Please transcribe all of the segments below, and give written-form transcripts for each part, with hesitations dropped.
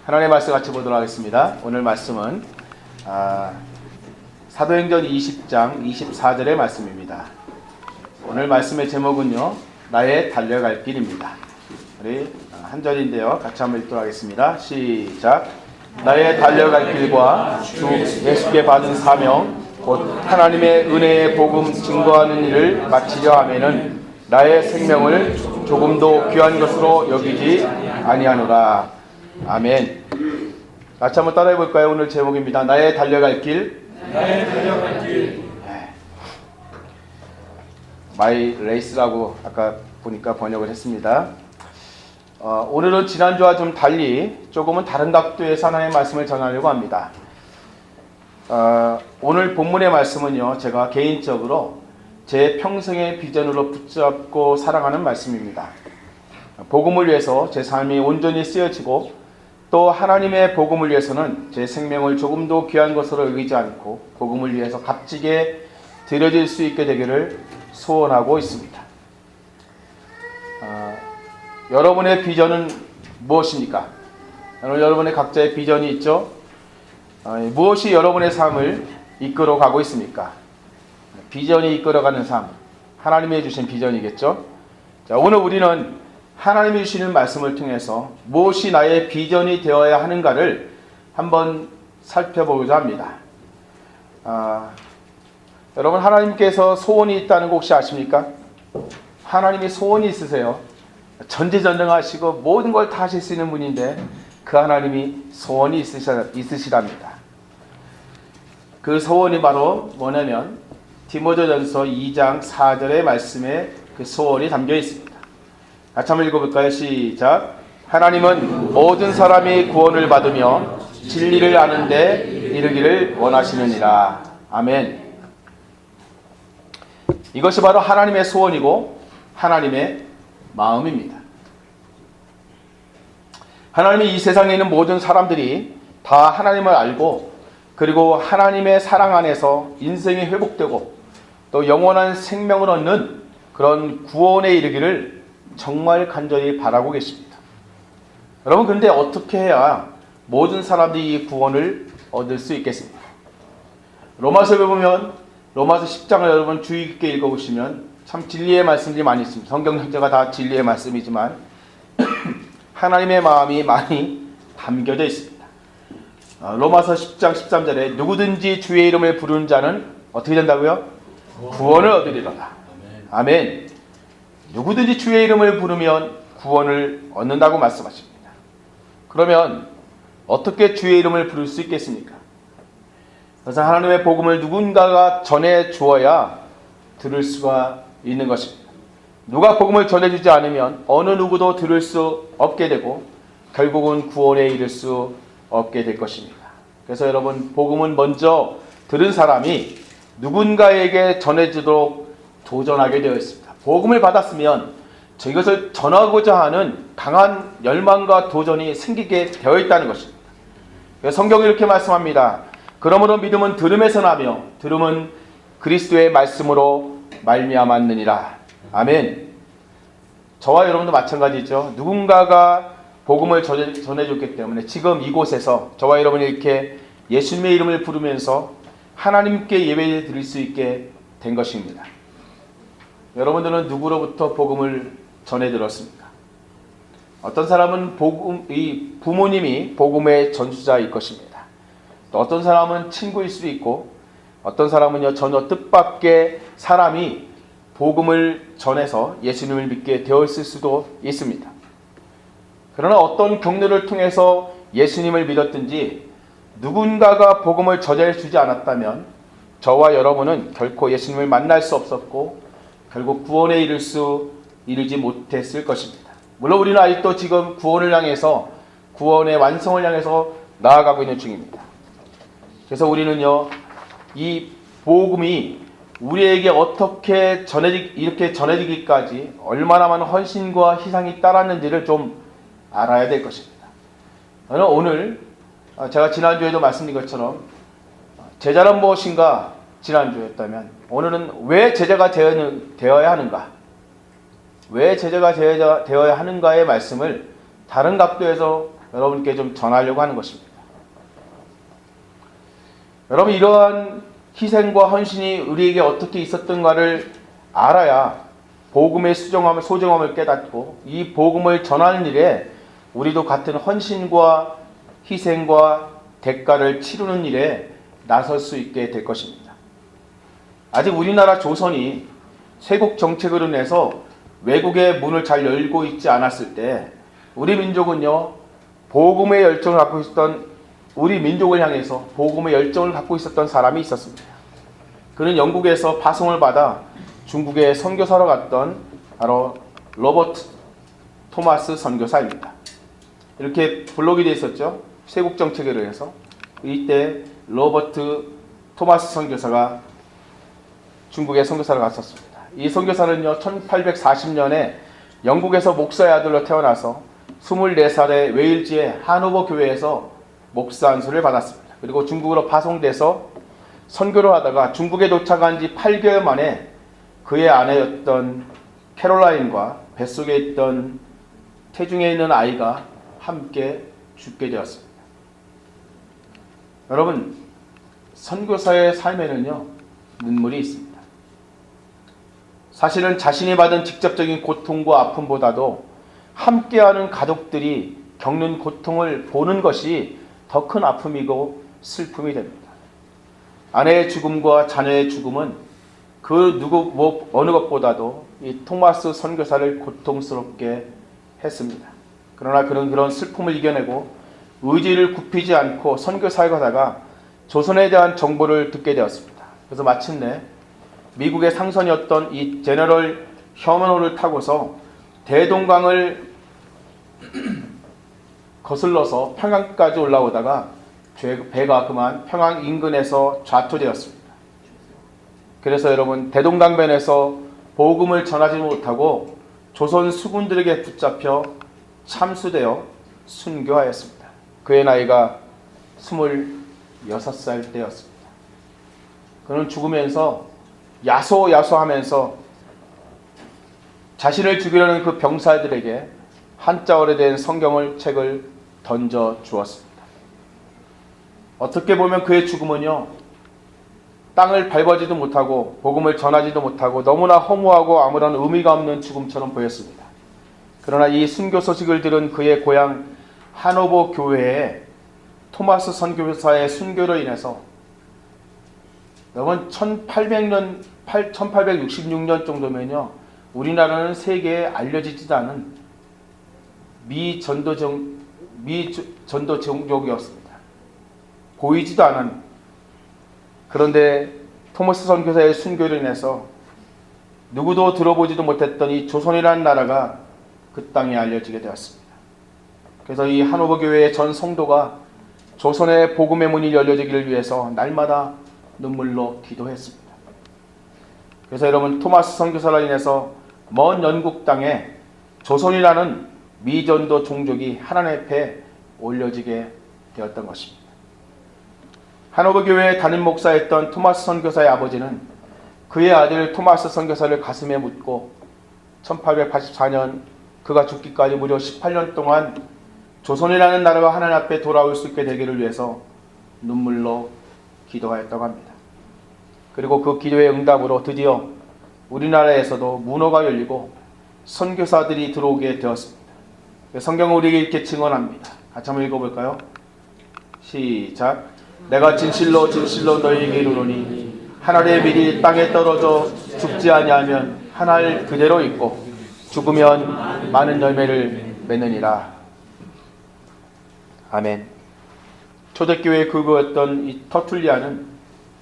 하나님의 말씀 같이 보도록 하겠습니다. 오늘 말씀은 사도행전 20장 24절의 말씀입니다. 오늘 말씀의 제목은요, 나의 달려갈 길입니다. 우리 한 절인데요, 같이 한번 읽도록 하겠습니다. 시작. 나의 달려갈 길과 주 예수께 받은 사명 곧 하나님의 은혜의 복음 증거하는 일을 마치려 하면은 나의 생명을 조금도 귀한 것으로 여기지 아니하노라. 아멘. 같이 한번 따라해 볼까요? 오늘 제목입니다. 나의 달려갈 길. 나의 달려갈 길. 마이 레이스라고 아까 보니까 번역을 했습니다. 오늘은 지난주와 좀 달리 조금은 다른 각도에서 하나님의 말씀을 전하려고 합니다. 오늘 본문의 말씀은요, 제가 개인적으로 제 평생의 비전으로 붙잡고 살아가는 말씀입니다. 복음을 위해서 제 삶이 온전히 쓰여지고 또 하나님의 복음을 위해서는 제 생명을 조금도 귀한 것으로 여기지 않고 복음을 위해서 값지게 드려질 수 있게 되기를 소원하고 있습니다. 여러분의 비전은 무엇입니까? 여러분의 각자의 비전이 있죠? 무엇이 여러분의 삶을 이끌어가고 있습니까? 비전이 이끌어가는 삶, 하나님이 주신 비전이겠죠? 자, 오늘 우리는 하나님이 주시는 말씀을 통해서 무엇이 나의 비전이 되어야 하는가를 한번 살펴보고자 합니다. 여러분, 하나님께서 소원이 있다는 거 혹시 아십니까? 하나님이 소원이 있으세요. 전지전능하시고 모든 걸 다 하실 수 있는 분인데 그 하나님이 소원이 있으시답니다. 그 소원이 바로 뭐냐면 디모데전서 2장 4절의 말씀에 그 소원이 담겨 있습니다. 같이 한번 읽어볼까요? 시작. 하나님은 모든 사람이 구원을 받으며 진리를 아는 데 이르기를 원하시느니라. 아멘. 이것이 바로 하나님의 소원이고 하나님의 마음입니다. 하나님이 이 세상에 있는 모든 사람들이 다 하나님을 알고 그리고 하나님의 사랑 안에서 인생이 회복되고 또 영원한 생명을 얻는 그런 구원에 이르기를 정말 간절히 바라고 계십니다. 여러분, 근데 어떻게 해야 모든 사람들이 이 구원을 얻을 수 있겠습니까? 로마서에 보면 로마서 10장을 여러분 주의 깊게 읽어보시면 참 진리의 말씀들이 많이 있습니다. 성경 전체가 다 진리의 말씀이지만 하나님의 마음이 많이 담겨져 있습니다. 로마서 10장 13절에 누구든지 주의 이름을 부르는 자는 어떻게 된다고요? 구원을 얻으리로다. 아멘. 누구든지 주의 이름을 부르면 구원을 얻는다고 말씀하십니다. 그러면 어떻게 주의 이름을 부를 수 있겠습니까? 그래서 하나님의 복음을 누군가가 전해 주어야 들을 수가 있는 것입니다. 누가 복음을 전해주지 않으면 어느 누구도 들을 수 없게 되고 결국은 구원에 이를 수 없게 될 것입니다. 그래서 여러분, 복음은 먼저 들은 사람이 누군가에게 전해주도록 도전하게 되어 있습니다. 복음을 받았으면 이것을 전하고자 하는 강한 열망과 도전이 생기게 되어 있다는 것입니다. 성경이 이렇게 말씀합니다. 그러므로 믿음은 들음에서 나며 들음은 그리스도의 말씀으로 말미암았느니라. 아멘. 저와 여러분도 마찬가지죠. 누군가가 복음을 전해줬기 때문에 지금 이곳에서 저와 여러분이 이렇게 예수님의 이름을 부르면서 하나님께 예배를 드릴 수 있게 된 것입니다. 여러분들은 누구로부터 복음을 전해 들었습니까? 어떤 사람은 부모님이 복음의 전수자일 것입니다. 또 어떤 사람은 친구일 수도 있고 어떤 사람은요, 전혀 뜻밖의 사람이 복음을 전해서 예수님을 믿게 되었을 수도 있습니다. 그러나 어떤 경로를 통해서 예수님을 믿었든지 누군가가 복음을 전해주지 않았다면 저와 여러분은 결코 예수님을 만날 수 없었고 결국 구원에 이르지 못했을 것입니다. 물론 우리는 아직도 지금 구원을 향해서 구원의 완성을 향해서 나아가고 있는 중입니다. 그래서 우리는요, 이 복음이 우리에게 어떻게 이렇게 전해지기까지 얼마나 많은 헌신과 희생이 따랐는지를 좀 알아야 될 것입니다. 오늘 제가 지난주에도 말씀드린 것처럼 제자란 무엇인가 지난주였다면 오늘은 왜 제자가 되어야 하는가, 왜 제자가 되어야 하는가의 말씀을 다른 각도에서 여러분께 좀 전하려고 하는 것입니다. 여러분, 이러한 희생과 헌신이 우리에게 어떻게 있었던가를 알아야 복음의 소중함을 깨닫고 이 복음을 전하는 일에 우리도 같은 헌신과 희생과 대가를 치르는 일에 나설 수 있게 될 것입니다. 아직 우리나라 조선이 쇄국 정책으로 인해서 외국의 문을 잘 열고 있지 않았을 때 우리 민족은요, 복음의 열정을 갖고 있었던, 우리 민족을 향해서 복음의 열정을 갖고 있었던 사람이 있었습니다. 그는 영국에서 파송을 받아 중국에 선교사로 갔던 바로 로버트 토마스 선교사입니다. 이렇게 블록이 되어 있었죠. 쇄국 정책에 의해서. 이때 로버트 토마스 선교사가 중국에 선교사로 갔었습니다. 이 선교사는요, 1840년에 영국에서 목사의 아들로 태어나서 24살의 웨일즈의 하노버 교회에서 목사 안수를 받았습니다. 그리고 중국으로 파송돼서 선교를 하다가 중국에 도착한 지 8개월 만에 그의 아내였던 캐롤라인과 뱃속에 있던 태중에 있는 아이가 함께 죽게 되었습니다. 여러분, 선교사의 삶에는요, 눈물이 있습니다. 사실은 자신이 받은 직접적인 고통과 아픔보다도 함께하는 가족들이 겪는 고통을 보는 것이 더 큰 아픔이고 슬픔이 됩니다. 아내의 죽음과 자녀의 죽음은 그 어느 것보다도 이 토마스 선교사를 고통스럽게 했습니다. 그러나 그는 그런 슬픔을 이겨내고 의지를 굽히지 않고 선교사에 가다가 조선에 대한 정보를 듣게 되었습니다. 그래서 마침내 미국의 상선이었던 이 제너럴 셔먼호를 타고서 대동강을 거슬러서 평양까지 올라오다가 배가 그만 평양 인근에서 좌초되었습니다. 그래서 여러분, 대동강변에서 복음을 전하지 못하고 조선 수군들에게 붙잡혀 참수되어 순교하였습니다. 그의 나이가 26살 때였습니다. 그는 죽으면서 야소야소하면서 자신을 죽이려는 그 병사들에게 한자 오래된 책을 던져 주었습니다. 어떻게 보면 그의 죽음은요, 땅을 밟아지도 못하고 복음을 전하지도 못하고 너무나 허무하고 아무런 의미가 없는 죽음처럼 보였습니다. 그러나 이 순교 소식을 들은 그의 고향 하노버 교회에 토마스 선교사의 순교로 인해서 여러분, 1866년 정도면요, 우리나라는 세계에 알려지지도 않은 전도 종족이었습니다. 보이지도 않은. 그런데 토마스 선교사의 순교로 인해서 누구도 들어보지도 못했던 이 조선이라는 나라가 그 땅에 알려지게 되었습니다. 그래서 이 하노버 교회의 전 성도가 조선의 복음의 문이 열려지기를 위해서 날마다 눈물로 기도했습니다. 그래서 여러분, 토마스 선교사로 인해서 먼 영국 땅에 조선이라는 미전도 종족이 하나님 앞에 올려지게 되었던 것입니다. 하노버 교회의 담임 목사였던 토마스 선교사의 아버지는 그의 아들 토마스 선교사를 가슴에 묻고 1884년 그가 죽기까지 무려 18년 동안 조선이라는 나라가 하나님 앞에 돌아올 수 있게 되기를 위해서 눈물로 기도하였다고 합니다. 그리고 그 기도의 응답으로 드디어 우리나라에서도 문호가 열리고 선교사들이 들어오게 되었습니다. 성경은 우리에게 이렇게 증언합니다. 같이 한번 읽어볼까요? 시작. 내가 진실로 진실로 너희에게 이르노니 한 알의 밀이 땅에 떨어져 죽지 아니하면 한 알 그대로 있고 죽으면 많은 열매를 맺느니라. 아멘. 초대교회의 교구였던 이 터툴리아는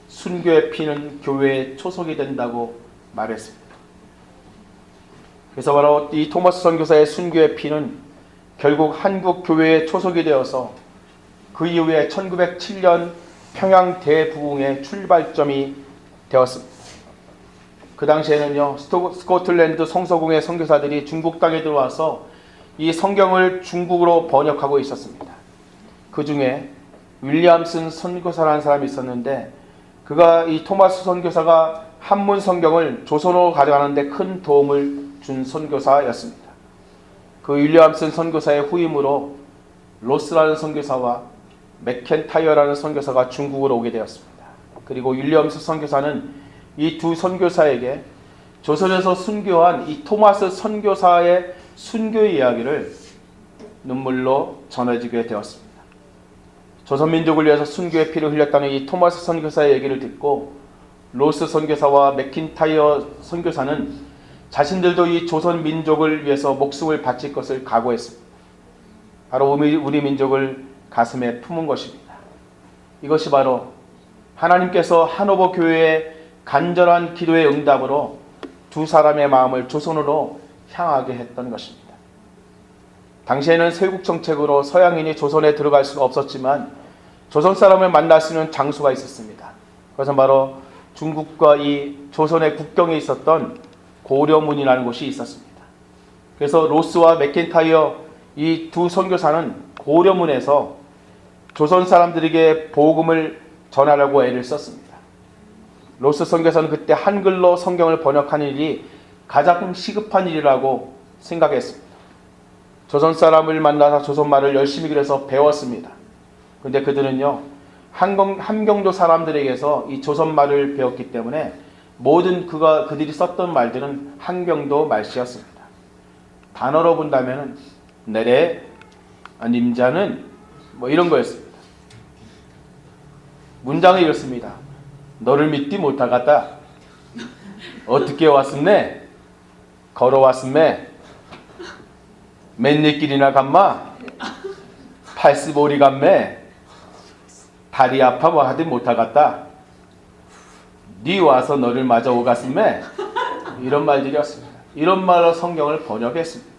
순교의 피는 교회의 초석이 된다고 말했습니다. 그래서 바로 이 토마스 선교사의 순교의 피는 결국 한국 교회의 초석이 되어서 그 이후에 1907년 평양 대부흥의 출발점이 되었습니다. 그 당시에는요, 스코틀랜드 성서공회 선교사들이 중국 땅에 들어와서 이 성경을 중국어로 번역하고 있었습니다. 그 중에 윌리엄슨 선교사라는 사람이 있었는데 그가 이 토마스 선교사가 한문 성경을 조선어로 가져가는 데 큰 도움을 준 선교사였습니다. 그 윌리엄슨 선교사의 후임으로 로스라는 선교사와 맥켄타이어라는 선교사가 중국으로 오게 되었습니다. 그리고 윌리엄스 선교사는 이 두 선교사에게 조선에서 순교한 이 토마스 선교사의 순교 이야기를 눈물로 전해지게 되었습니다. 조선민족을 위해서 순교의 피를 흘렸다는 이 토마스 선교사의 얘기를 듣고 로스 선교사와 맥킨타이어 선교사는 자신들도 이 조선민족을 위해서 목숨을 바칠 것을 각오했습니다. 바로 우리 민족을 가슴에 품은 것입니다. 이것이 바로 하나님께서 한오버 교회의 간절한 기도의 응답으로 두 사람의 마음을 조선으로 향하게 했던 것입니다. 당시에는 세국 정책으로 서양인이 조선에 들어갈 수가 없었지만 조선 사람을 만날 수 있는 장소가 있었습니다. 그것은 바로 중국과 이 조선의 국경에 있었던 고려문이라는 곳이 있었습니다. 그래서 로스와 맥킨타이어 이 두 선교사는 고려문에서 조선 사람들에게 복음을 전하려고 애를 썼습니다. 로스 선교사는 그때 한글로 성경을 번역하는 일이 가장 시급한 일이라고 생각했습니다. 조선 사람을 만나서 조선말을 열심히 그래서 배웠습니다. 그런데 그들은요, 함경도 사람들에게서 이 조선말을 배웠기 때문에 모든 그들이 썼던 말들은 함경도 말씨였습니다. 단어로 본다면 내래, 님자는 뭐 이런 거였습니다. 문장이 이렇습니다. 너를 믿지 못하겠다. 어떻게 왔음네? 걸어왔음네? 맨날 길이나 갔마? 팔스보리 갔매? 다리 아파 뭐 하든 못하겠다. 네 와서 너를 맞아 오갔음매? 이런 말들이었습니다. 이런 말로 성경을 번역했습니다.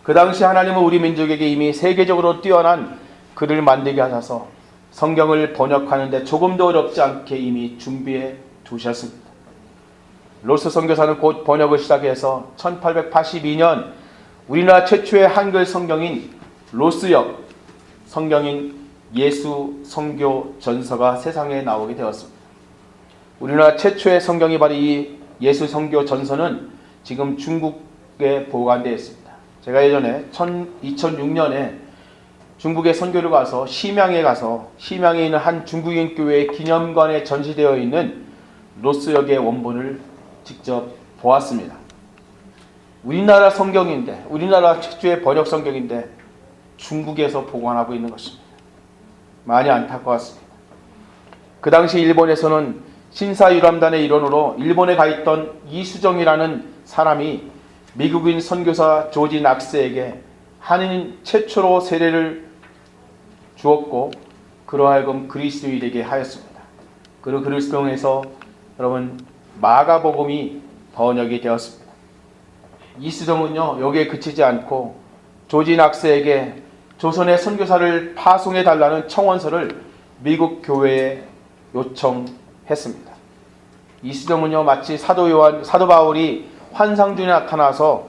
그 당시 하나님은 우리 민족에게 이미 세계적으로 뛰어난 글을 만들게 하셔서 성경을 번역하는데 조금도 어렵지 않게 이미 준비해 두셨습니다. 로스 선교사는 곧 번역을 시작해서 1882년 우리나라 최초의 한글 성경인 로스역 성경인 예수 선교 전서가 세상에 나오게 되었습니다. 우리나라 최초의 성경이 바로 이 예수 선교 전서는 지금 중국에 보관되어 있습니다. 제가 예전에 2006년에 중국에 선교를 가서 심양에 있는 한 중국인 교회의 기념관에 전시되어 있는 로스역의 원본을 직접 보았습니다. 우리나라 성경인데, 우리나라 최초의 번역 성경인데 중국에서 보관하고 있는 것입니다. 많이 안타까웠습니다. 그 당시 일본에서는 신사유람단의 일원으로 일본에 가 있던 이수정이라는 사람이 미국인 선교사 조지 낙스에게 한인 최초로 세례를 주었고 그로 하여금 그리스도인에게 하였습니다. 그리고 그를 통해서 여러분 마가복음이 번역이 되었습니다. 이수정은요 여기에 그치지 않고 조지 낙스에게 조선의 선교사를 파송해 달라는 청원서를 미국 교회에 요청했습니다. 이수정은요 마치 사도 바울이 환상 중에 나타나서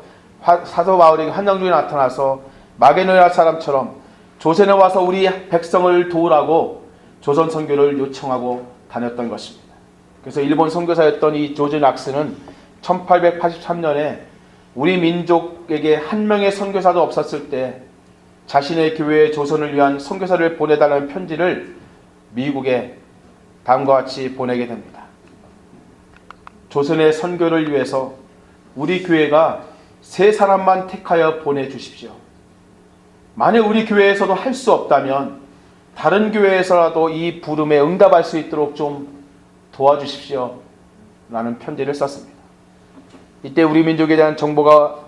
마게노야 사람처럼 조선에 와서 우리 백성을 도우라고 조선 선교를 요청하고 다녔던 것입니다. 그래서 일본 선교사였던 이 조지 낙스는 1883년에 우리 민족에게 한 명의 선교사도 없었을 때 자신의 교회에 조선을 위한 선교사를 보내달라는 편지를 미국에 다음과 같이 보내게 됩니다. 조선의 선교를 위해서 우리 교회가 3사람만 택하여 보내주십시오. 만약 우리 교회에서도 할 수 없다면 다른 교회에서라도 이 부름에 응답할 수 있도록 좀 도와주십시오. 라는 편지를 썼습니다. 이때 우리 민족에 대한 정보가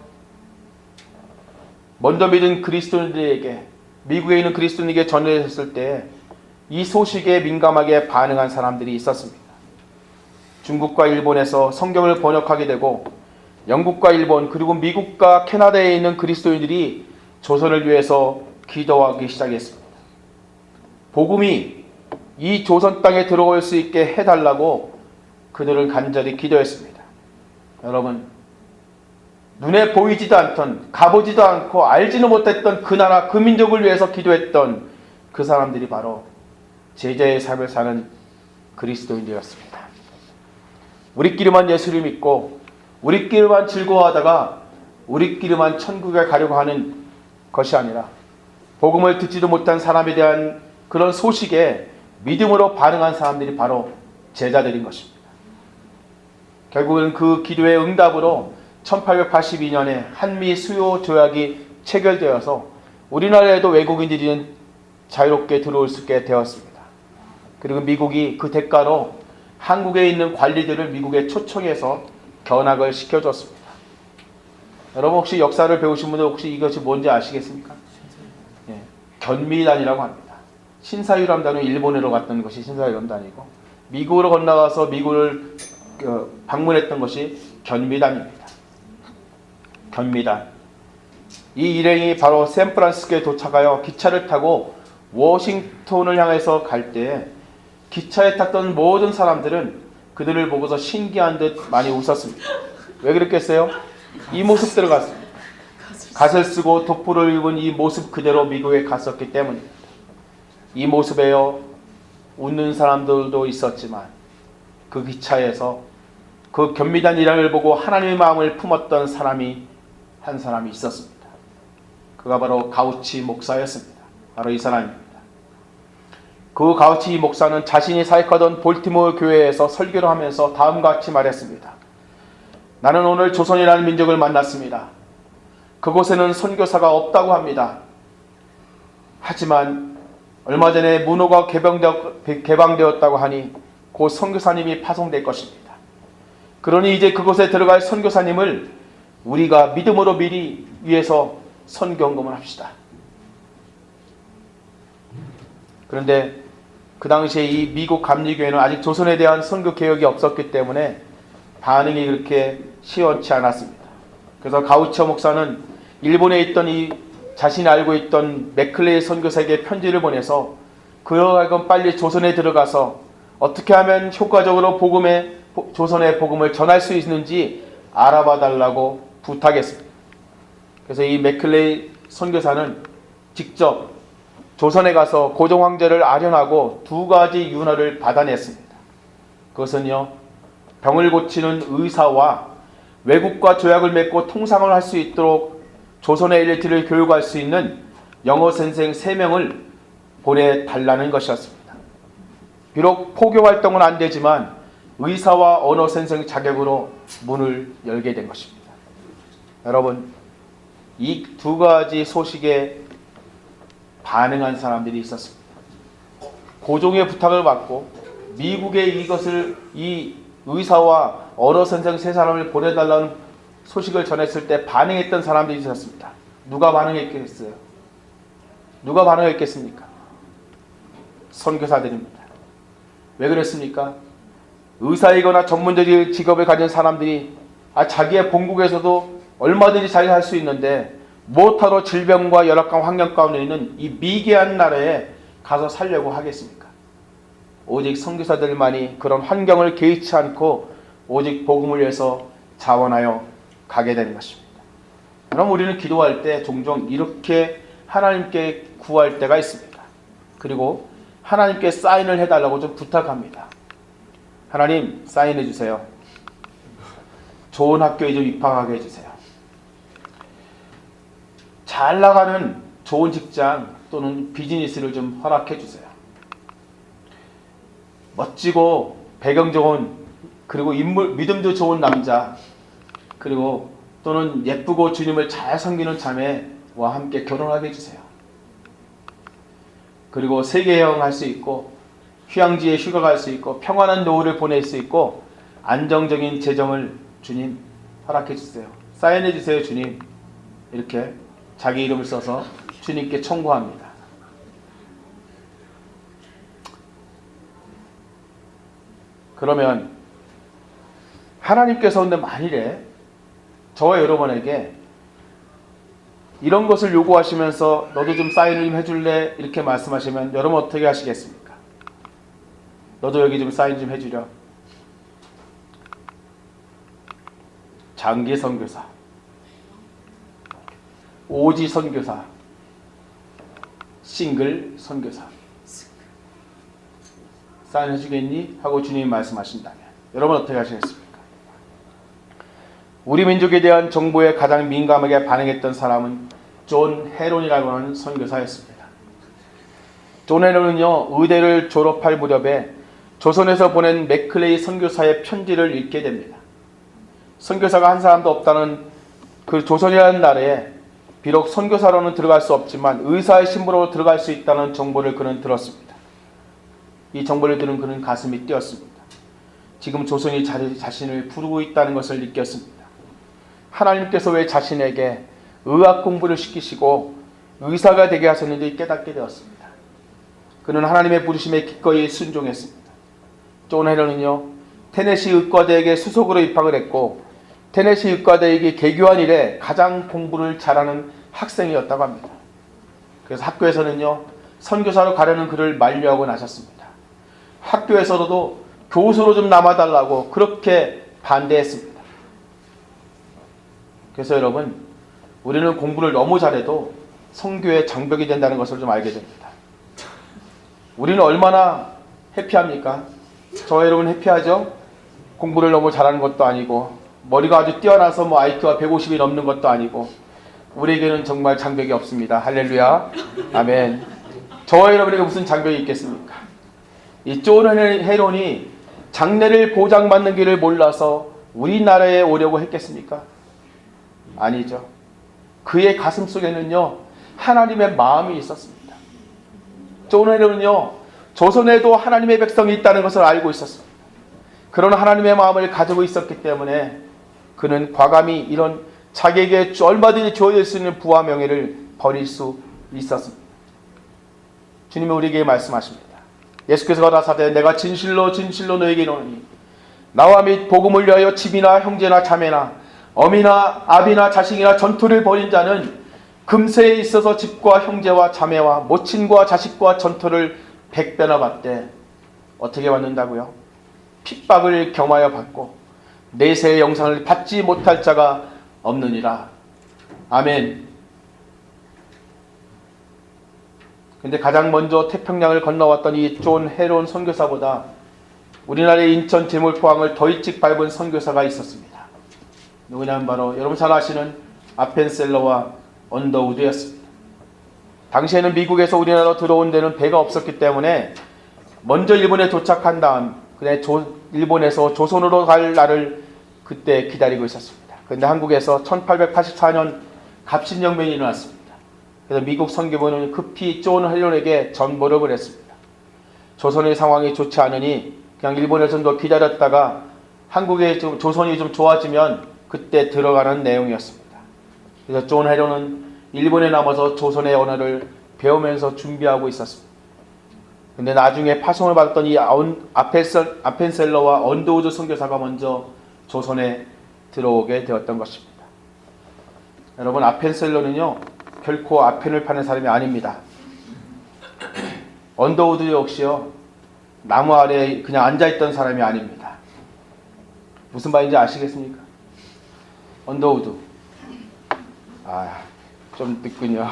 먼저 믿은 그리스도인들에게, 미국에 있는 그리스도인에게 전해졌을 때 이 소식에 민감하게 반응한 사람들이 있었습니다. 중국과 일본에서 성경을 번역하게 되고 영국과 일본 그리고 미국과 캐나다에 있는 그리스도인들이 조선을 위해서 기도하기 시작했습니다. 복음이 이 조선 땅에 들어올 수 있게 해달라고 그들은 간절히 기도했습니다. 여러분, 눈에 보이지도 않던, 가보지도 않고 알지는 못했던 그 나라, 그 민족을 위해서 기도했던 그 사람들이 바로 제자의 삶을 사는 그리스도인들이었습니다. 우리끼리만 예수를 믿고 우리끼리만 즐거워하다가 우리끼리만 천국에 가려고 하는 것이 아니라 복음을 듣지도 못한 사람에 대한 그런 소식에 믿음으로 반응한 사람들이 바로 제자들인 것입니다. 결국은 그 기도의 응답으로 1882년에 한미 수요 조약이 체결되어서 우리나라에도 외국인들이 자유롭게 들어올 수 있게 되었습니다. 그리고 미국이 그 대가로 한국에 있는 관리들을 미국에 초청해서 견학을 시켜줬습니다. 여러분 혹시 역사를 배우신 분들 혹시 이것이 뭔지 아시겠습니까? 예, 견미단이라고 합니다. 신사유람단은 일본으로 갔던 것이 신사유람단이고 미국으로 건너가서 미국을 방문했던 것이 견미단입니다. 견미단. 이 일행이 바로 샌프란시스코에 도착하여 기차를 타고 워싱턴을 향해서 갈 때 기차에 탔던 모든 사람들은 그들을 보고서 신기한 듯 많이 웃었습니다. 왜 그랬겠어요? 이 모습대로 갔습니다. 갓을 쓰고 도포를 입은 이 모습 그대로 미국에 갔었기 때문입니다. 이 모습에요 웃는 사람들도 있었지만 그 기차에서 그 견미단 일행을 보고 하나님의 마음을 품었던 사람이 한 사람이 있었습니다. 그가 바로 가우치 목사였습니다. 바로 이 사람입니다. 그 가우치 목사는 자신이 사역하던 볼티모어 교회에서 설교를 하면서 다음과 같이 말했습니다. 나는 오늘 조선이라는 민족을 만났습니다. 그곳에는 선교사가 없다고 합니다. 하지만 얼마 전에 문호가 개방되었다고 하니 곧 선교사님이 파송될 것입니다. 그러니 이제 그곳에 들어갈 선교사님을 우리가 믿음으로 미리 위해서 선경금을 합시다. 그런데 그 당시에 이 미국 감리교회는 아직 조선에 대한 선교 개혁이 없었기 때문에 반응이 그렇게 시원치 않았습니다. 그래서 가우처 목사는 일본에 있던 이 자신이 알고 있던 맥클레이 선교사에게 편지를 보내서 그로 하여금 빨리 조선에 들어가서 어떻게 하면 효과적으로 조선의 복음을 전할 수 있는지 알아봐 달라고 부탁했습니다. 그래서 이 맥클레이 선교사는 직접 조선에 가서 고종 황제를 아련하고 두 가지 윤허를 받아냈습니다. 그것은요, 병을 고치는 의사와 외국과 조약을 맺고 통상을 할 수 있도록 조선의 엘리트를 교육할 수 있는 영어 선생 3명을 보내달라는 것이었습니다. 비록 포교 활동은 안 되지만 의사와 언어 선생 자격으로 문을 열게 된 것입니다. 여러분, 이 두 가지 소식에 반응한 사람들이 있었습니다. 고종의 부탁을 받고 미국에 이 의사와 언어 선생 3사람을 보내달라는 소식을 전했을 때 반응했던 사람들이 있었습니다. 누가 반응했겠어요? 누가 반응했겠습니까? 선교사들입니다. 왜 그랬습니까? 의사이거나 전문적인 직업을 가진 사람들이 자기의 본국에서도 얼마든지 잘 살 수 있는데 무엇하러 질병과 열악한 환경 가운데 있는 이 미개한 나라에 가서 살려고 하겠습니까? 오직 선교사들만이 그런 환경을 개의치 않고 오직 복음을 위해서 자원하여 가게 되는 것입니다. 그럼 우리는 기도할 때 종종 이렇게 하나님께 구할 때가 있습니다. 그리고 하나님께 사인을 해달라고 좀 부탁합니다. 하나님, 사인해 주세요. 좋은 학교에 좀 입학하게 해주세요. 잘 나가는 좋은 직장 또는 비즈니스를 좀 허락해 주세요. 멋지고 배경 좋은, 그리고 믿음도 좋은 남자, 그리고 또는 예쁘고 주님을 잘 섬기는 자매와 함께 결혼하게 해주세요. 그리고 세계 여행할 수 있고 휴양지에 휴가 갈 수 있고 평안한 노후를 보낼 수 있고 안정적인 재정을 주님 허락해 주세요. 사인해 주세요, 주님. 이렇게 자기 이름을 써서 주님께 청구합니다. 그러면 하나님께서 근데 만일에 저와 여러분에게 이런 것을 요구하시면서 너도 좀 사인을 좀 해줄래? 이렇게 말씀하시면 여러분 어떻게 하시겠습니까? 너도 여기 좀 사인 좀 해주려. 장기 선교사, 오지 선교사, 싱글 선교사. 사인 해주겠니? 하고 주님이 말씀하신다면 여러분 어떻게 하시겠습니까? 우리 민족에 대한 정보에 가장 민감하게 반응했던 사람은 존 헤론이라고 하는 선교사였습니다. 존 헤론은요, 의대를 졸업할 무렵에 조선에서 보낸 맥클레이 선교사의 편지를 읽게 됩니다. 선교사가 한 사람도 없다는 그 조선이라는 나라에 비록 선교사로는 들어갈 수 없지만 의사의 신분으로 들어갈 수 있다는 정보를 그는 들었습니다. 이 정보를 들은 그는 가슴이 뛰었습니다. 지금 조선이 자신을 부르고 있다는 것을 느꼈습니다. 하나님께서 왜 자신에게 의학 공부를 시키시고 의사가 되게 하셨는지 깨닫게 되었습니다. 그는 하나님의 부르심에 기꺼이 순종했습니다. 존 헤런은요, 테네시 의과대학에 수석으로 입학을 했고 테네시 의과대학이 개교한 이래 가장 공부를 잘하는 학생이었다고 합니다. 그래서 학교에서는요, 선교사로 가려는 그를 만류하고 나섰습니다. 학교에서도 교수로 좀 남아달라고 그렇게 반대했습니다. 그래서 여러분, 우리는 공부를 너무 잘해도 선교의 장벽이 된다는 것을 좀 알게 됩니다. 우리는 얼마나 해피합니까? 저 여러분 해피하죠? 공부를 너무 잘하는 것도 아니고 머리가 아주 뛰어나서 뭐 IQ가 150이 넘는 것도 아니고 우리에게는 정말 장벽이 없습니다. 할렐루야. 아멘. 저와 여러분에게 무슨 장벽이 있겠습니까? 이 존 헤론이 장래를 보장받는 길을 몰라서 우리나라에 오려고 했겠습니까? 아니죠. 그의 가슴 속에는요, 하나님의 마음이 있었습니다. 존 헤론은요, 조선에도 하나님의 백성이 있다는 것을 알고 있었습니다. 그런 하나님의 마음을 가지고 있었기 때문에 그는 과감히 이런 자기에게 얼마든지 주어질 수 있는 부와 명예를 버릴 수 있었습니다. 주님은 우리에게 말씀하십니다. 예수께서 가라사대 내가 진실로 진실로 너에게 이르노니 나와 및 복음을 위하여 집이나 형제나 자매나 어미나 아비나 자식이나 전투를 벌인 자는 금세에 있어서 집과 형제와 자매와 모친과 자식과 전투를 100배나 받되 어떻게 받는다고요? 핍박을 겸하여 받고 내세의 영상을 받지 못할 자가 없느니라. 아멘. 근데 가장 먼저 태평양을 건너왔던 이 존 헤론 선교사보다 우리나라의 인천 제물포항을 더 일찍 밟은 선교사가 있었습니다. 누구냐면 바로 여러분 잘 아시는 아펜셀러와 언더우드였습니다. 당시에는 미국에서 우리나라로 들어온 데는 배가 없었기 때문에 먼저 일본에 도착한 다음 일본에서 조선으로 갈 날을 그때 기다리고 있었습니다. 그런데 한국에서 1884년 갑신정변이 일어났습니다. 그래서 미국 선교부는 급히 존 헤론에게 전보를 보냈습니다. 조선의 상황이 좋지 않으니 그냥 일본에 좀 더 기다렸다가 한국의 조선이 좀 좋아지면 그때 들어가는 내용이었습니다. 그래서 존 헤론은 일본에 남아서 조선의 언어를 배우면서 준비하고 있었습니다. 근데 나중에 파송을 받았던 이 아펜셀러와 언더우드 선교사가 먼저 조선에 들어오게 되었던 것입니다. 여러분, 아펜셀러는요, 결코 아펜을 파는 사람이 아닙니다. 언더우드 역시요, 나무 아래에 그냥 앉아있던 사람이 아닙니다. 무슨 말인지 아시겠습니까? 언더우드. 좀 늦군요.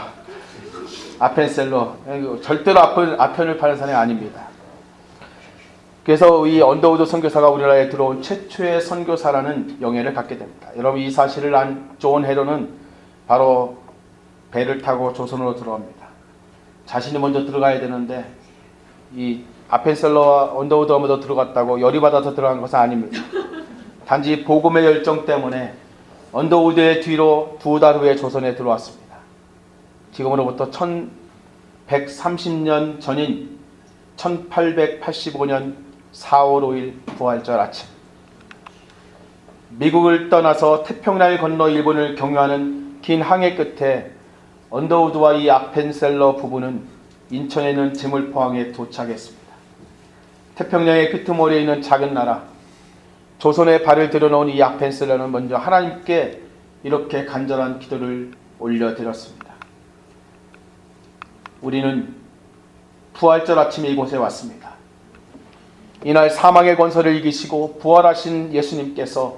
아펜셀러. 절대로 아펜을 파는 사람이 아닙니다. 그래서 이 언더우드 선교사가 우리나라에 들어온 최초의 선교사라는 영예를 갖게 됩니다. 여러분, 이 사실을 안 존 헤론은 바로 배를 타고 조선으로 들어갑니다. 자신이 먼저 들어가야 되는데 이 아펜셀러와 언더우드가 먼저 들어갔다고 열이 받아서 들어간 것은 아닙니다. 단지 복음의 열정 때문에 언더우드의 뒤로 2달 후에 조선에 들어왔습니다. 지금으로부터 1130년 전인 1885년 4월 5일 부활절 아침, 미국을 떠나서 태평양을 건너 일본을 경유하는 긴 항해 끝에 언더우드와 이 아펜셀러 부부는 인천에 있는 제물포항에 도착했습니다. 태평양의 끄트머리에 있는 작은 나라 조선에 발을 들여놓은 이 아펜셀러는 먼저 하나님께 이렇게 간절한 기도를 올려드렸습니다. 우리는 부활절 아침에 이곳에 왔습니다. 이날 사망의 권세를 이기시고 부활하신 예수님께서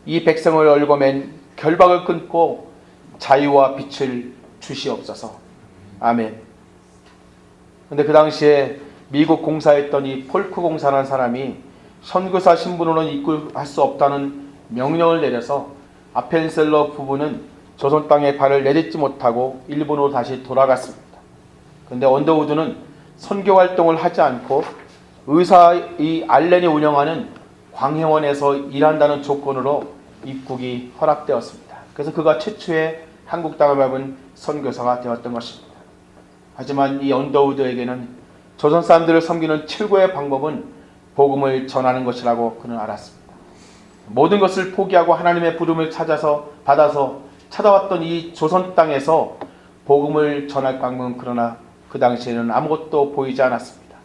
이 백성을 얽어맨 결박을 끊고 자유와 빛을 주시옵소서. 아멘. 근데 그 당시에 미국 공사했던 이 폴크 공사라는 사람이 선교사 신분으로는 입국할 수 없다는 명령을 내려서 아펜셀러 부부는 조선 땅에 발을 내딛지 못하고 일본으로 다시 돌아갔습니다. 그런데 언더우드는 선교 활동을 하지 않고 의사 이 알렌이 운영하는 광해원에서 일한다는 조건으로 입국이 허락되었습니다. 그래서 그가 최초의 한국 땅을 밟은 선교사가 되었던 것입니다. 하지만 이 언더우드에게는 조선 사람들을 섬기는 최고의 방법은 복음을 전하는 것이라고 그는 알았습니다. 모든 것을 포기하고 하나님의 부름을 받아서 찾아왔던 이 조선 땅에서 복음을 전할 방법은 그러나 그 당시에는 아무것도 보이지 않았습니다.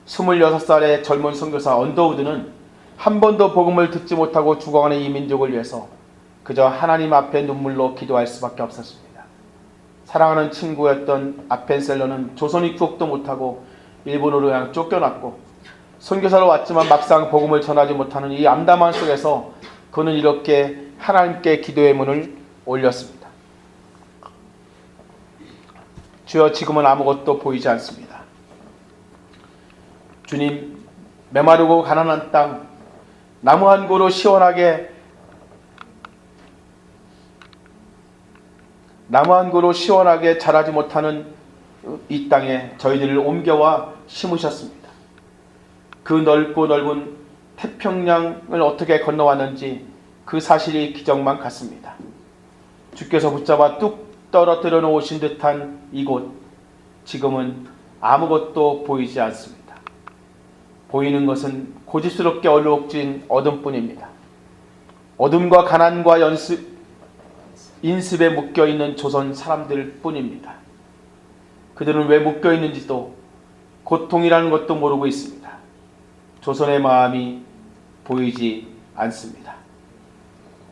26살의 젊은 선교사 언더우드는 한 번도 복음을 듣지 못하고 죽어가는 이 민족을 위해서 그저 하나님 앞에 눈물로 기도할 수밖에 없었습니다. 사랑하는 친구였던 아펜셀러는 조선 입국도 못하고 일본으로 그냥 쫓겨났고 선교사로 왔지만 막상 복음을 전하지 못하는 이 암담한 속에서 그는 이렇게 하나님께 기도의 문을 올렸습니다. 주여, 지금은 아무것도 보이지 않습니다. 주님, 메마르고 가난한 땅, 나무 한 그루 시원하게 자라지 못하는 이 땅에 저희들을 옮겨와 심으셨습니다. 그 넓고 넓은 태평양을 어떻게 건너왔는지 그 사실이 기적만 같습니다. 주께서 붙잡아 뚝 떨어뜨려 놓으신 듯한 이곳, 지금은 아무것도 보이지 않습니다. 보이는 것은 고집스럽게 얼룩진 어둠뿐입니다. 어둠과 가난과 인습에 묶여있는 조선 사람들 뿐입니다. 그들은 왜 묶여있는지도 고통이라는 것도 모르고 있습니다. 조선의 마음이 보이지 않습니다.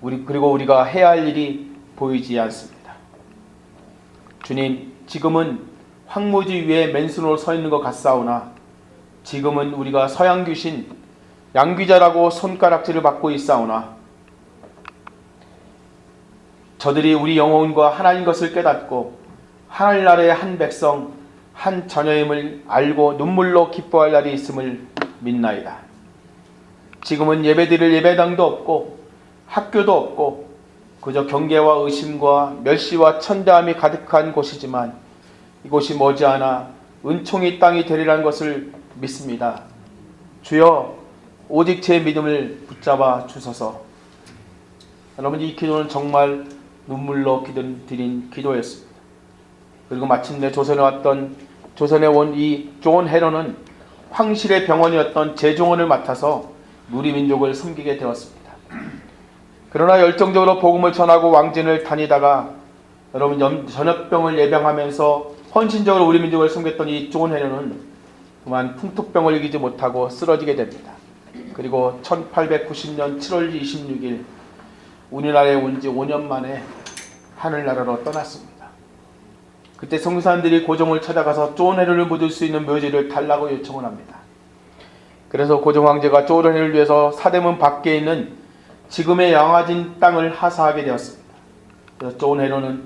그리고 우리가 해야 할 일이 보이지 않습니다. 주님, 지금은 황무지 위에 맨손으로 서 있는 것 같사오나 지금은 우리가 서양 귀신 양귀자라고 손가락질을 받고 있사오나 저들이 우리 영혼과 하나님 것을 깨닫고 하늘나라의 한 백성, 한 자녀임을 알고 눈물로 기뻐할 날이 있음을 믿나이다. 지금은 예배드릴 예배당도 없고 학교도 없고 그저 경계와 의심과 멸시와 천대함이 가득한 곳이지만 이곳이 머지않아 은총의 땅이 되리라는 것을 믿습니다. 주여, 오직 제 믿음을 붙잡아 주소서. 여러분, 이 기도는 정말 눈물로 드린 기도였습니다. 그리고 마침내 조선에 온 이 존 헤런은 황실의 병원이었던 제종원을 맡아서 누리민족을 섬기게 되었습니다. 그러나 열정적으로 복음을 전하고 왕진을 다니다가 여러분 전염병을 예방하면서 헌신적으로 우리 민족을 섬겼던 이 존 헤런은 그만 풍토병을 이기지 못하고 쓰러지게 됩니다. 그리고 1890년 7월 26일 우리나라에 온 지 5년 만에 하늘나라로 떠났습니다. 그때 선교사님들이 고종을 찾아가서 존 헤런을 묻을 수 있는 묘지를 달라고 요청을 합니다. 그래서 고종 황제가 존 헤런을 위해서 사대문 밖에 있는 지금의 양화진 땅을 하사하게 되었습니다. 그래서 존 헤런은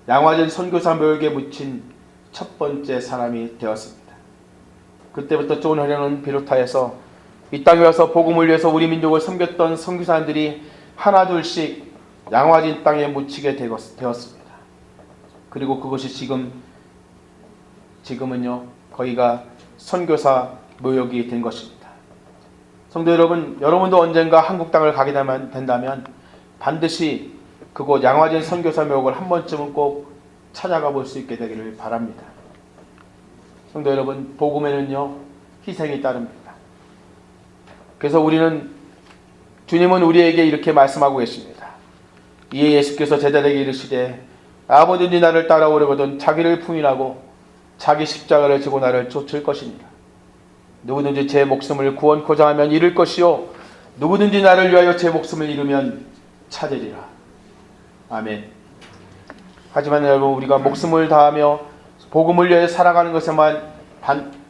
양화진 선교사 묘역에 묻힌 첫 번째 사람이 되었습니다. 그때부터 존 헤런은 비롯하여서 이 땅에 와서 복음을 위해서 우리 민족을 섬겼던 선교사님들이 하나둘씩 양화진 땅에 묻히게 되었습니다. 그리고 그것이 지금은요 거기가 선교사 묘역이 된 것입니다. 성도 여러분, 여러분도 언젠가 한국 땅을 가게 된다면 반드시 그곳 양화진 선교사 묘역을 한 번쯤은 꼭 찾아가 볼 수 있게 되기를 바랍니다. 성도 여러분, 복음에는요 희생이 따릅니다. 그래서 주님은 우리에게 이렇게 말씀하고 계십니다. 이에 예수께서 제자들에게 이르시되 아무든지 나를 따라오려거든 자기를 부인하고 자기 십자가를 지고 나를 쫓을 것이니라. 누구든지 제 목숨을 구원코자 하면 잃을 것이요 누구든지 나를 위하여 제 목숨을 잃으면 찾으리라. 아멘. 하지만 여러분, 우리가 목숨을 다하며 복음을 위해 살아가는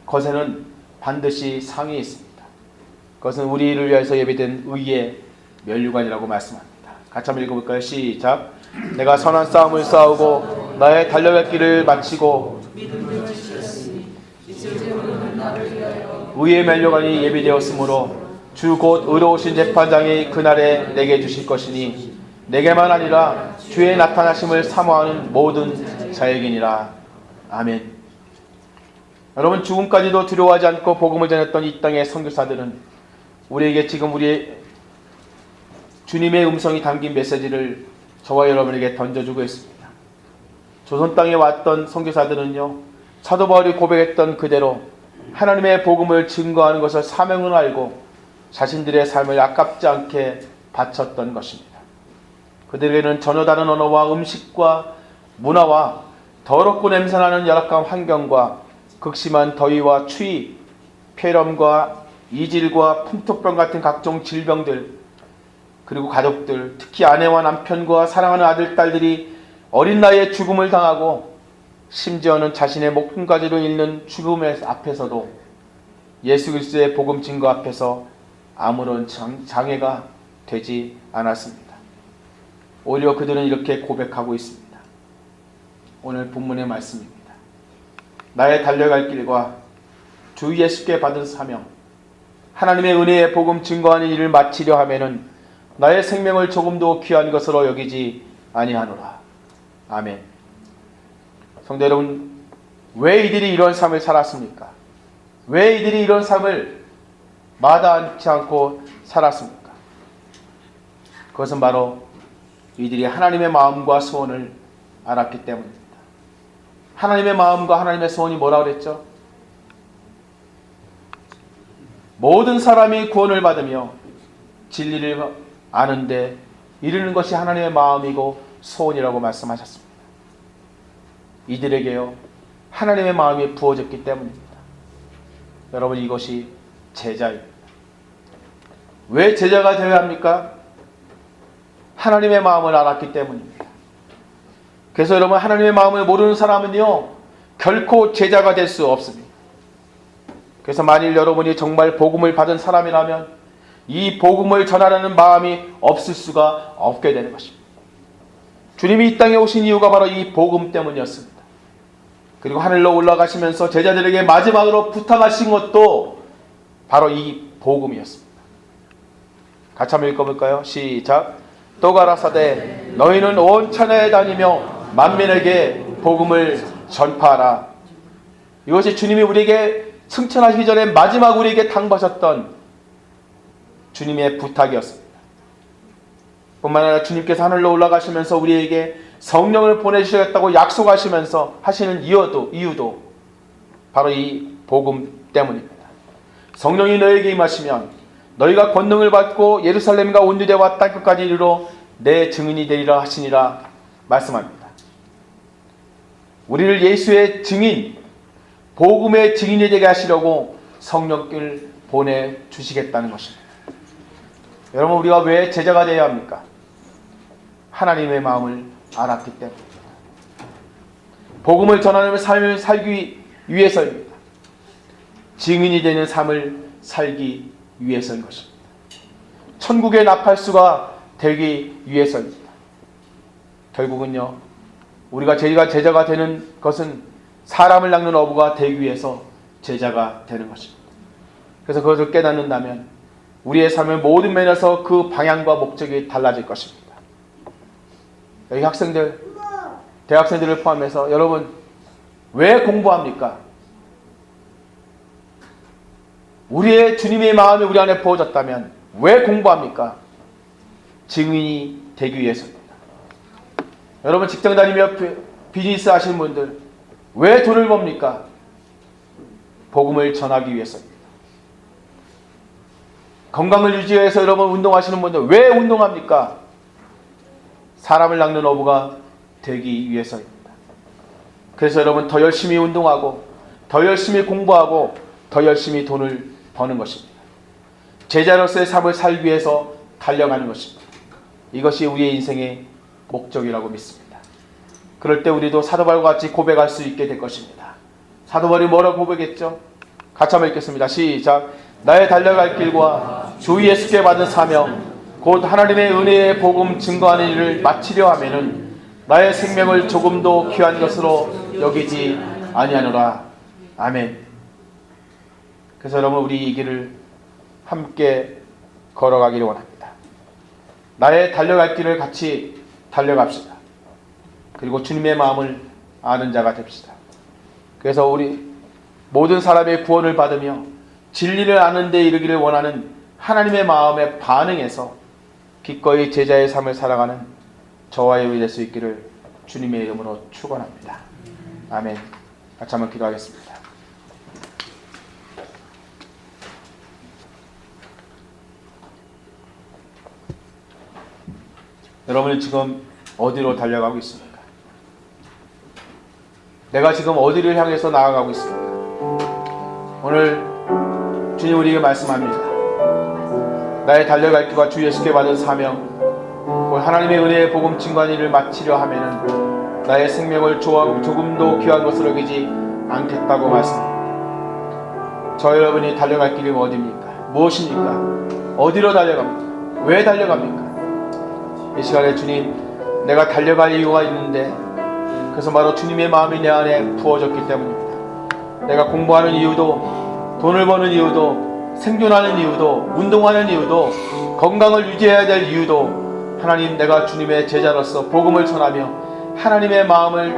것에는 반드시 상이 있습니다. 그것은 우리를 위해서 예비된 의의 면류관이라고 말씀합니다. 같이 한번 읽어볼까요? 시작. 내가 선한 싸움을 싸우고 나의 달려갈 길을 마치고 의의 면류관이 예비되었으므로 주 곧 의로우신 재판장이 그날에 내게 주실 것이니 내게만 아니라 주의 나타나심을 사모하는 모든 자에게니라. 아멘. 여러분, 죽음까지도 두려워하지 않고 복음을 전했던 이 땅의 선교사들은 우리에게 지금 우리의 주님의 음성이 담긴 메시지를 저와 여러분에게 던져주고 있습니다. 조선 땅에 왔던 선교사들은요, 사도 바울이 고백했던 그대로 하나님의 복음을 증거하는 것을 사명을 알고 자신들의 삶을 아깝지 않게 바쳤던 것입니다. 그들에게는 전혀 다른 언어와 음식과 문화와 더럽고 냄새나는 열악한 환경과 극심한 더위와 추위, 폐렴과 이질과 풍토병 같은 각종 질병들, 그리고 가족들, 특히 아내와 남편과 사랑하는 아들, 딸들이 어린 나이에 죽음을 당하고 심지어는 자신의 목숨까지도 잃는 죽음의 앞에서도 예수 그리스도의 복음 증거 앞에서 아무런 장애가 되지 않았습니다. 오히려 그들은 이렇게 고백하고 있습니다. 오늘 본문의 말씀입니다. 나의 달려갈 길과 주 예수께 받은 사명, 하나님의 은혜의 복음 증거하는 일을 마치려 하면은 나의 생명을 조금도 귀한 것으로 여기지 아니하노라. 아멘. 성도 여러분, 왜 이들이 이런 삶을 살았습니까? 왜 이들이 이런 삶을 마다하지 않고 살았습니까? 그것은 바로 이들이 하나님의 마음과 소원을 알았기 때문입니다. 하나님의 마음과 하나님의 소원이 뭐라고 그랬죠? 모든 사람이 구원을 받으며 진리를 아는데 이르는 것이 하나님의 마음이고 소원이라고 말씀하셨습니다. 이들에게요, 하나님의 마음이 부어졌기 때문입니다. 여러분, 이것이 제자입니다. 왜 제자가 되어야 합니까? 하나님의 마음을 알았기 때문입니다. 그래서 여러분, 하나님의 마음을 모르는 사람은요, 결코 제자가 될 수 없습니다. 그래서 만일 여러분이 정말 복음을 받은 사람이라면 이 복음을 전하라는 마음이 없을 수가 없게 되는 것입니다. 주님이 이 땅에 오신 이유가 바로 이 복음 때문이었습니다. 그리고 하늘로 올라가시면서 제자들에게 마지막으로 부탁하신 것도 바로 이 복음이었습니다. 같이 한번 읽어볼까요? 시작. 또 가라사대 너희는 온 천하에 다니며 만민에게 복음을 전파하라. 이것이 주님이 우리에게 승천하시기 전에 마지막 우리에게 당부하셨던 주님의 부탁이었습니다. 뿐만 아니라 주님께서 하늘로 올라가시면서 우리에게 성령을 보내주시겠다고 약속하시면서 하시는 이유도 바로 이 복음 때문입니다. 성령이 너에게 임하시면 너희가 권능을 받고 예루살렘과 온 유대와 땅끝까지 이르러 내 증인이 되리라 하시니라 말씀합니다. 우리를 예수의 증인, 복음의 증인이 되게 하시려고 성령을 보내주시겠다는 것입니다. 여러분, 우리가 왜 제자가 되어야 합니까? 하나님의 마음을 알았기 때문입니다. 복음을 전하는 삶을 살기 위해서입니다. 증인이 되는 삶을 살기 위해서인 것입니다. 천국의 나팔수가 되기 위해서입니다. 결국은요, 우리가 제자가 되는 것은 사람을 낚는 어부가 되기 위해서 제자가 되는 것입니다. 그래서 그것을 깨닫는다면 우리의 삶의 모든 면에서 그 방향과 목적이 달라질 것입니다. 여기 학생들, 대학생들을 포함해서 여러분, 왜 공부합니까? 우리의 주님의 마음이 우리 안에 부어졌다면 왜 공부합니까? 증인이 되기 위해서입니다. 여러분, 직장 다니며 비즈니스 하시는 분들 왜 돈을 법니까? 복음을 전하기 위해서입니다. 건강을 유지해서 여러분 운동하시는 분들 왜 운동합니까? 사람을 낚는 어부가 되기 위해서입니다. 그래서 여러분, 더 열심히 운동하고 더 열심히 공부하고 더 열심히 돈을 버는 것입니다. 제자로서의 삶을 살기 위해서 달려가는 것입니다. 이것이 우리의 인생의 목적이라고 믿습니다. 그럴 때 우리도 사도 바울과 같이 고백할 수 있게 될 것입니다. 사도 바울이 뭐라고 고백했죠? 같이 한번 읽겠습니다. 시작. 나의 달려갈 길과 주 예수께 받은 사명 곧 하나님의 은혜의 복음 증거하는 일을 마치려 하면은 나의 생명을 조금도 귀한 것으로 여기지 아니하노라. 아멘. 그래서 여러분, 우리 이 길을 함께 걸어가기를 원합니다. 나의 달려갈 길을 같이 달려갑시다. 그리고 주님의 마음을 아는 자가 됩시다. 그래서 우리 모든 사람의 구원을 받으며 진리를 아는 데 이르기를 원하는 하나님의 마음에 반응해서 기꺼이 제자의 삶을 살아가는 저와 여러분이 될 수 있기를 주님의 이름으로 축원합니다. 아멘. 같이 한번 기도하겠습니다. 여러분은 지금 어디로 달려가고 있습니까? 내가 지금 어디를 향해서 나아가고 있습니까? 오늘 주님 우리에게 말씀합니다. 나의 달려갈 길과 주 예수께 받은 사명, 하나님의 은혜의 복음 증거한 일을 마치려 하면은 나의 생명을 조금도 귀한 것으로 여기지 않겠다고 말씀합니다. 저 여러분이 달려갈 길이 어디입니까? 무엇입니까? 어디로 달려갑니까? 왜 달려갑니까? 이 시간에 주님, 내가 달려갈 이유가 있는데 그것은 바로 주님의 마음이 내 안에 부어졌기 때문입니다. 내가 공부하는 이유도, 돈을 버는 이유도, 생존하는 이유도, 운동하는 이유도, 건강을 유지해야 될 이유도 하나님, 내가 주님의 제자로서 복음을 전하며 하나님의 마음을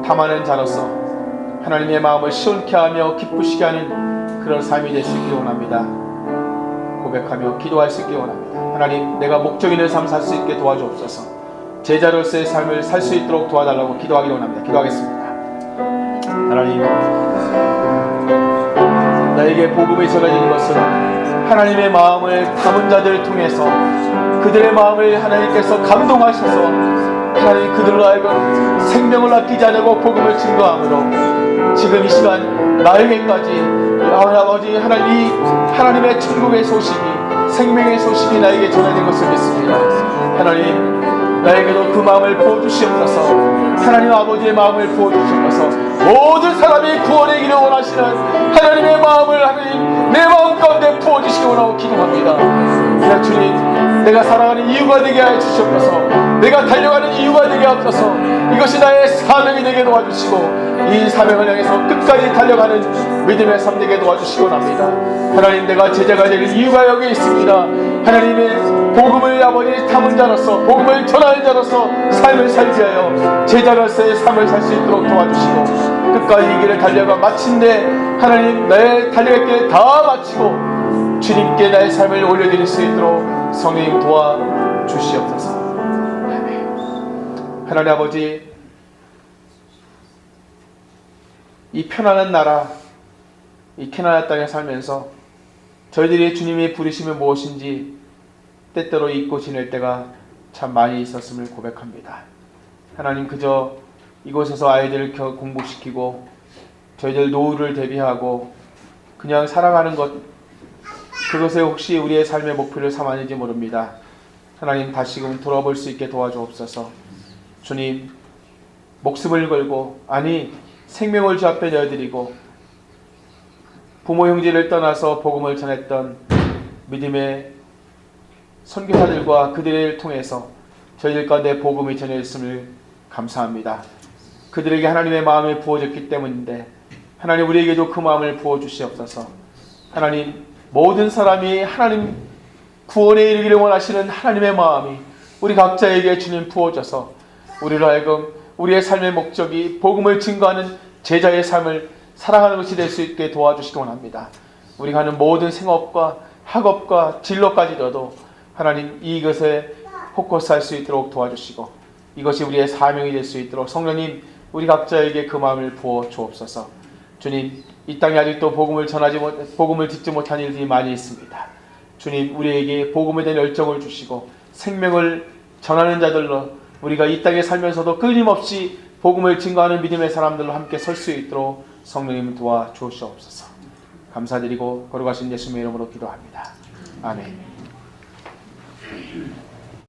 탐하는 자로서 하나님의 마음을 시원케 하며 기쁘시게 하는 그런 삶이 될 수 있기 원합니다. 고백하며 기도할 수 있기 원합니다. 하나님, 내가 목적 있는 삶 살 수 있게 도와주옵소서. 제자로서의 삶을 살 수 있도록 도와달라고 기도하기 원합니다. 기도하겠습니다. 하나님, 나에게 복음이 전해지는 것은 하나님의 마음을 담은 자들을 통해서 그들의 마음을 하나님께서 감동하셔서 하나님 그들로 하여금 생명을 아끼지 않고 복음을 증거함으로 지금 이 시간 나에게까지 아버지 하나님의 천국의 소식이, 생명의 소식이 나에게 전해진 것을 믿습니다. 하나님, 나에게도 그 마음을 부어주시옵소서. 하나님 아버지의 마음을 부어주시옵소서. 모든 사람이 구원의 길을 원하시는 하나님의 마음을 하나님 내 마음 가운데 부어주시기 원하고 기도합니다. 그래 주님, 내가 살아가는 이유가 되게 하여 주시옵소서. 내가 달려가는 이유가 되게 하옵소서. 이것이 나의 사명이 되게 도와주시고 이 사명을 향해서 끝까지 달려가는 믿음의 삶 되게 도와주시기 원합니다. 하나님, 내가 제자가 될 이유가 여기 있습니다. 하나님의 복음을 아버지 담은 자로서, 복음을 전하는 자로서 삶을 살게 하여 제자로서의 삶을 살 수 있도록 도와주시고 끝까지 이 길을 달려가 마침내 하나님 나의 달려갈 길을 다 마치고 주님께 나의 삶을 올려드릴 수 있도록 성령님 도와주시옵소서. 하나님 아버지, 이 편안한 나라, 이 캐나다 땅에 살면서 저희들이 주님의 부르심이 무엇인지 때때로 잊고 지낼 때가 참 많이 있었음을 고백합니다. 하나님, 그저 이곳에서 아이들을 공부시키고 저희들 노후를 대비하고 그냥 살아가는 것, 그것에 혹시 우리의 삶의 목표를 삼았는지 모릅니다. 하나님, 다시금 돌아볼 수 있게 도와주옵소서. 주님, 목숨을 걸고, 아니 생명을 주 앞에 내어드리고 부모 형제를 떠나서 복음을 전했던 믿음의 선교사들과 그들을 통해서 저희들 가운데 복음이 전해졌음을 감사합니다. 그들에게 하나님의 마음이 부어졌기 때문인데 하나님, 우리에게도 그 마음을 부어주시옵소서. 하나님, 모든 사람이 하나님 구원에 이르기를 원하시는 하나님의 마음이 우리 각자에게 주님 부어져서 우리로 하여금 우리의 삶의 목적이 복음을 증거하는 제자의 삶을 살아가는 것이 될 수 있게 도와주시기 원합니다. 우리가 하는 모든 생업과 학업과 진로까지도 하나님 이것에 포커스 할 수 있도록 도와주시고 이것이 우리의 사명이 될 수 있도록 성령님 우리 각자에게 그 마음을 부어 주옵소서. 주님, 이 땅에 아직도 복음을 듣지 못한 일들이 많이 있습니다. 주님, 우리에게 복음에 대한 열정을 주시고 생명을 전하는 자들로 우리가 이 땅에 살면서도 끊임없이 복음을 증거하는 믿음의 사람들로 함께 설 수 있도록 성령님 도와주시옵소서. 감사드리고 거룩하신 예수님의 이름으로 기도합니다. 아멘.